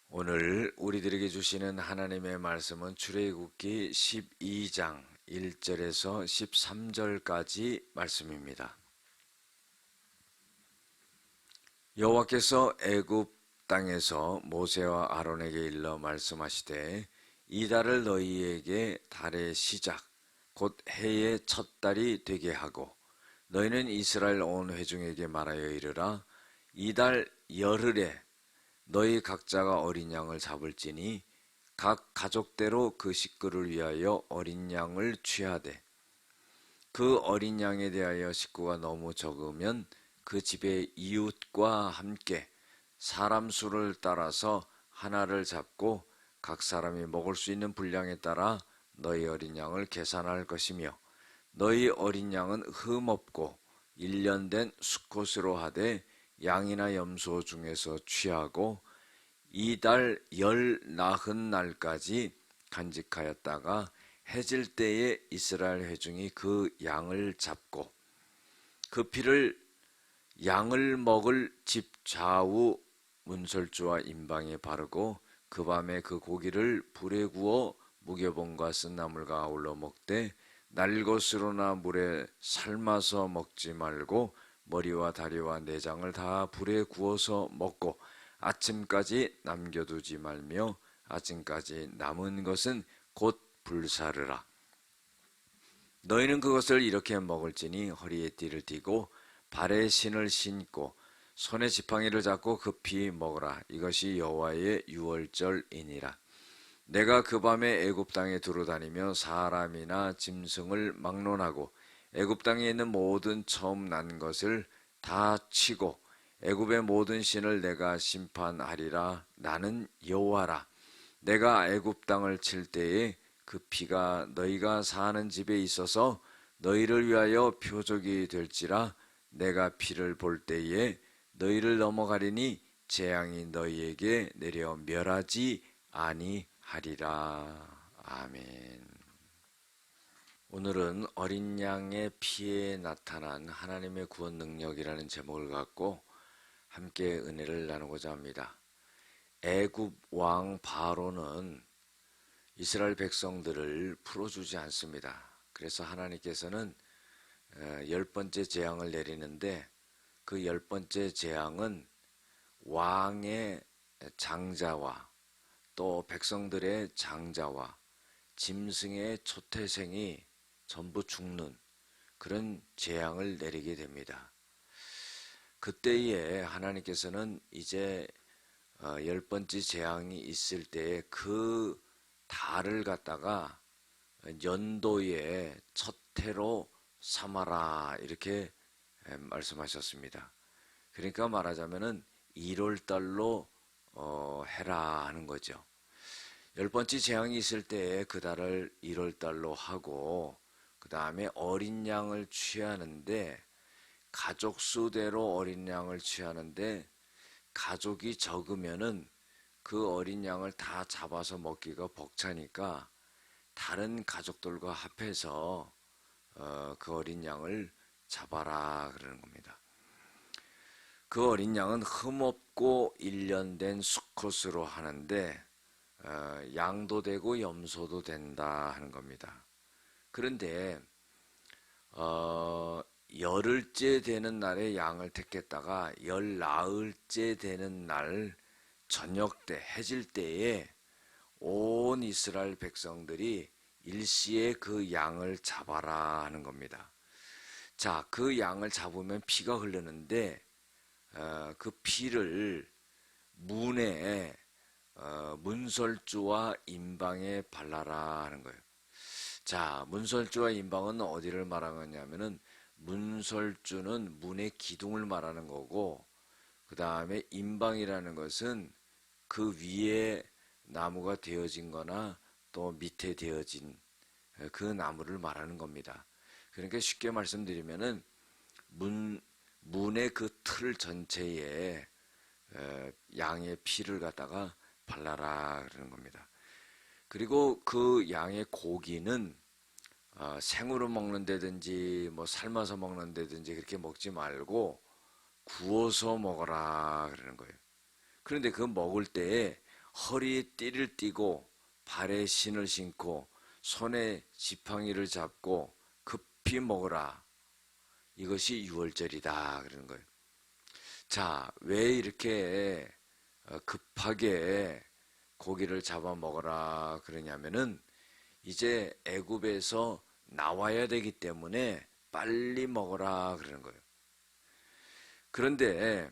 오늘 우리들에게 주시는 하나님의 말씀은 출애굽기 12장 1절에서 13절까지 말씀입니다. 여호와께서 애굽 땅에서 모세와 아론에게 일러 말씀하시되 이 달을 너희에게 달의 시작 곧 해의 첫 달이 되게 하고 너희는 이스라엘 온 회중에게 말하여 이르라 이 달 열흘에 너희 각자가 어린 양을 잡을지니 각 가족대로 그 식구를 위하여 어린 양을 취하되 그 어린 양에 대하여 식구가 너무 적으면 그 집의 이웃과 함께 사람 수를 따라서 하나를 잡고 각 사람이 먹을 수 있는 분량에 따라 너희 어린 양을 계산할 것이며 너희 어린 양은 흠없고 1년 된 수컷으로 하되 양이나 염소 중에서 취하고 이 달 열 나흔 날까지 간직하였다가 해질 때에 이스라엘 회중이 그 양을 잡고 그 피를 양을 먹을 집 좌우 문설주와 임방에 바르고 그 밤에 그 고기를 불에 구워 무교봉과 쓴나물과 아울러 먹되 날것으로나 물에 삶아서 먹지 말고 머리와 다리와 내장을 다 불에 구워서 먹고 아침까지 남겨두지 말며 아침까지 남은 것은 곧 불사르라. 너희는 그것을 이렇게 먹을지니 허리에 띠를 띠고 발에 신을 신고 손에 지팡이를 잡고 급히 먹으라. 이것이 여호와의 유월절이니라. 내가 그 밤에 애굽 땅에 두루다니며 사람이나 짐승을 막론하고 애굽 땅에 있는 모든 처음 난 것을 다 치고 애굽의 모든 신을 내가 심판하리라. 나는 여호와라. 내가 애굽 땅을 칠 때에 그 피가 너희가 사는 집에 있어서 너희를 위하여 표적이 될지라. 내가 피를 볼 때에 너희를 넘어가리니 재앙이 너희에게 내려 멸하지 아니하리라. 아멘. 오늘은 어린 양의 피에 나타난 하나님의 구원 능력이라는 제목을 갖고 함께 은혜를 나누고자 합니다. 애굽 왕 바로는 이스라엘 백성들을 풀어주지 않습니다. 그래서 하나님께서는 10번째 재앙을 내리는데 그 10번째 재앙은 왕의 장자와 또 백성들의 장자와 짐승의 초태생이 전부 죽는 그런 재앙을 내리게 됩니다. 그때에 하나님께서는 이제 10번째 재앙이 있을 때에 그 달을 갖다가 연도의 첫 해로 삼아라 이렇게 말씀하셨습니다. 그러니까 말하자면은 1월달로 해라 하는 거죠. 10번째 재앙이 있을 때에 그 달을 1월달로 하고 그 다음에 어린 양을 취하는데 가족 수대로 어린 양을 취하는데 가족이 적으면은 그 어린 양을 다 잡아서 먹기가 벅차니까 다른 가족들과 합해서 그 어린 양을 잡아라 그러는 겁니다. 그 어린 양은 흠없고 1년 된 수컷으로 하는데 양도 되고 염소도 된다 하는 겁니다. 그런데 열흘째 되는 날에 양을 택했다가 열나흘째 되는 날 저녁 때 해질 때에 온 이스라엘 백성들이 일시에 그 양을 잡아라 하는 겁니다. 자, 그 양을 잡으면 피가 흐르는데 그 피를 문에 문설주와 임방에 발라라 하는 거예요. 자, 문설주와 임방은 어디를 말하느냐면은 문설주는 문의 기둥을 말하는 거고 그 다음에 임방이라는 것은 그 위에 나무가 되어진 거나 또 밑에 되어진 그 나무를 말하는 겁니다. 그러니까 쉽게 말씀드리면은 문의 그 틀 전체에 양의 피를 갖다가 발라라 그러는 겁니다. 그리고 그 양의 고기는 생으로 먹는다든지 뭐 삶아서 먹는다든지 그렇게 먹지 말고 구워서 먹어라 그러는 거예요. 그런데 그 먹을 때에 허리에 띠를 띠고 발에 신을 신고 손에 지팡이를 잡고 급히 먹으라. 이것이 유월절이다 그러는 거예요. 자, 왜 이렇게 급하게 고기를 잡아 먹어라 그러냐면은 이제 애굽에서 나와야 되기 때문에 빨리 먹어라 그러는 거예요. 그런데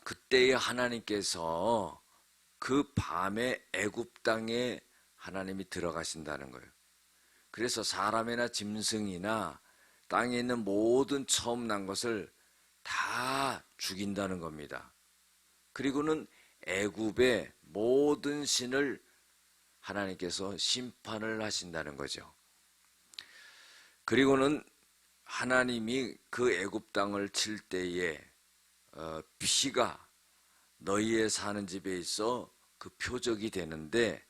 그때의 하나님께서 그 밤에 애굽 땅에 하나님이 들어가신다는 거예요. 그래서 사람이나 짐승이나 땅에 있는 모든 처음 난 것을 다 죽인다는 겁니다. 그리고는 애굽의 모든 신을 하나님께서 심판을 하신다는 거죠. 그리고는 하나님이 그 애굽 땅을 칠 때에 피가 너희의 사는 집에 있어 그 표적이 되는데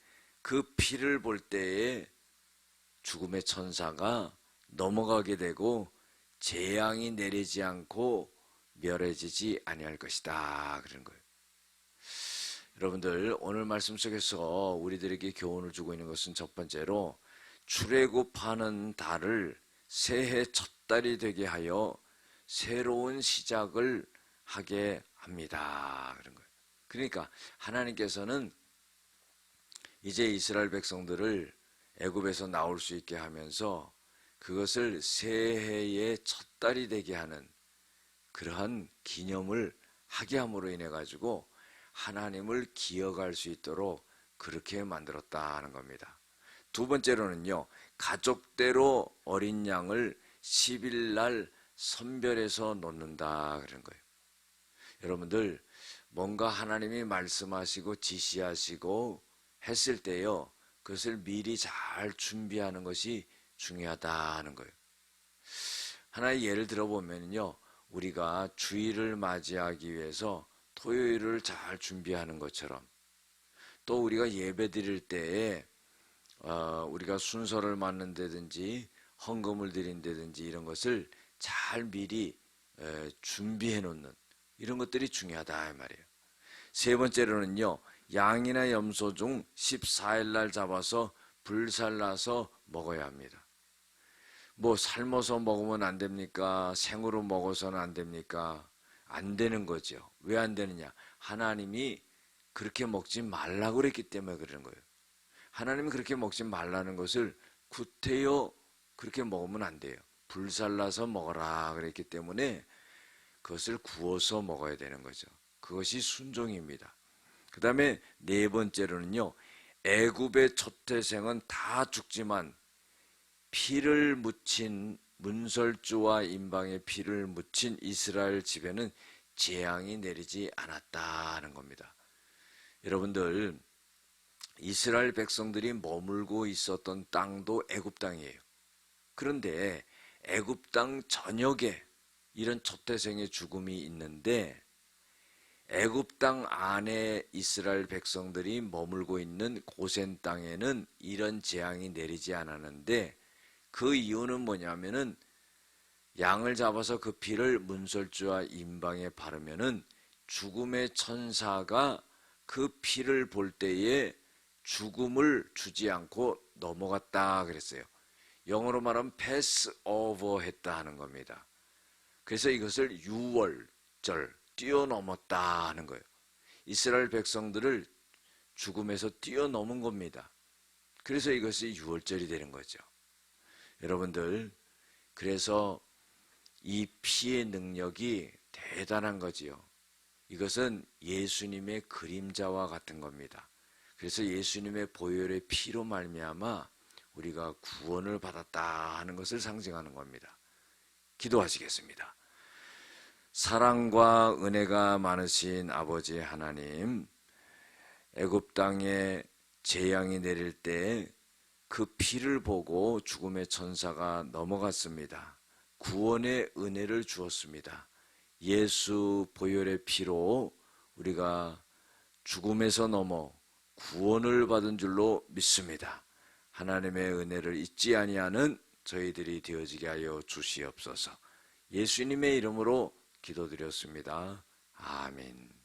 그 피를 볼 때에 죽음의 천사가 넘어가게 되고 재앙이 내리지 않고 멸해지지 아니할 것이다 그런 거예요. 여러분들 오늘 말씀 속에서 우리들에게 교훈을 주고 있는 것은 첫 번째로 출애굽하는 달을 새해 첫 달이 되게 하여 새로운 시작을 하게 합니다 그런 거예요. 그러니까 하나님께서는 이제 이스라엘 백성들을 애굽에서 나올 수 있게 하면서 그것을 새해의 첫 달이 되게 하는 그러한 기념을 하게 함으로 인해 가지고 하나님을 기억할 수 있도록 그렇게 만들었다는 겁니다. 두 번째로는요, 가족대로 어린 양을 10일 날 선별해서 놓는다 그런 거예요. 여러분들 뭔가 하나님이 말씀하시고 지시하시고 했을 때요, 그것을 미리 잘 준비하는 것이 중요하다는 거예요. 하나의 예를 들어보면요, 우리가 주일을 맞이하기 위해서 토요일을 잘 준비하는 것처럼, 또 우리가 예배 드릴 때에 우리가 순서를 맞는다든지 헌금을 드린다든지 이런 것을 잘 미리 준비해 놓는 이런 것들이 중요하다 이 말이에요. 세 번째로는요, 양이나 염소 중 14일 날 잡아서 불살라서 먹어야 합니다. 뭐 삶아서 먹으면 안 됩니까? 생으로 먹어서는 안 됩니까? 안 되는 거죠. 왜 안 되느냐? 하나님이 그렇게 먹지 말라고 그랬기 때문에 그러는 거예요. 하나님이 그렇게 먹지 말라는 것을 구태여 그렇게 먹으면 안 돼요. 불살라서 먹어라 그랬기 때문에 그것을 구워서 먹어야 되는 거죠. 그것이 순종입니다. 그 다음에 네 번째로는요, 애굽의 초태생은 다 죽지만 피를 묻힌 문설주와 임방의 피를 묻힌 이스라엘 집에는 재앙이 내리지 않았다는 겁니다. 여러분들, 이스라엘 백성들이 머물고 있었던 땅도 애굽 땅이에요. 그런데 애굽 땅 전역에 이런 초태생의 죽음이 있는데 애굽 땅 안에 이스라엘 백성들이 머물고 있는 고센 땅에는 이런 재앙이 내리지 않았는데 그 이유는 뭐냐면은 양을 잡아서 그 피를 문설주와 임방에 바르면은 죽음의 천사가 그 피를 볼 때에 죽음을 주지 않고 넘어갔다 그랬어요. 영어로 말하면 패스 오버 했다 하는 겁니다. 그래서 이것을 유월절, 뛰어넘었다 하는 거예요. 이스라엘 백성들을 죽음에서 뛰어넘은 겁니다. 그래서 이것이 유월절이 되는 거죠. 여러분들, 그래서 이 피의 능력이 대단한 거지요. 이것은 예수님의 그림자와 같은 겁니다. 그래서 예수님의 보혈의 피로 말미암아 우리가 구원을 받았다 하는 것을 상징하는 겁니다. 기도하시겠습니다. 사랑과 은혜가 많으신 아버지 하나님, 애굽 땅에 재앙이 내릴 때 그 피를 보고 죽음의 천사가 넘어갔습니다. 구원의 은혜를 주었습니다. 예수 보혈의 피로 우리가 죽음에서 넘어 구원을 받은 줄로 믿습니다. 하나님의 은혜를 잊지 아니하는 저희들이 되어지게 하여 주시옵소서. 예수님의 이름으로 기도드렸습니다. 아멘.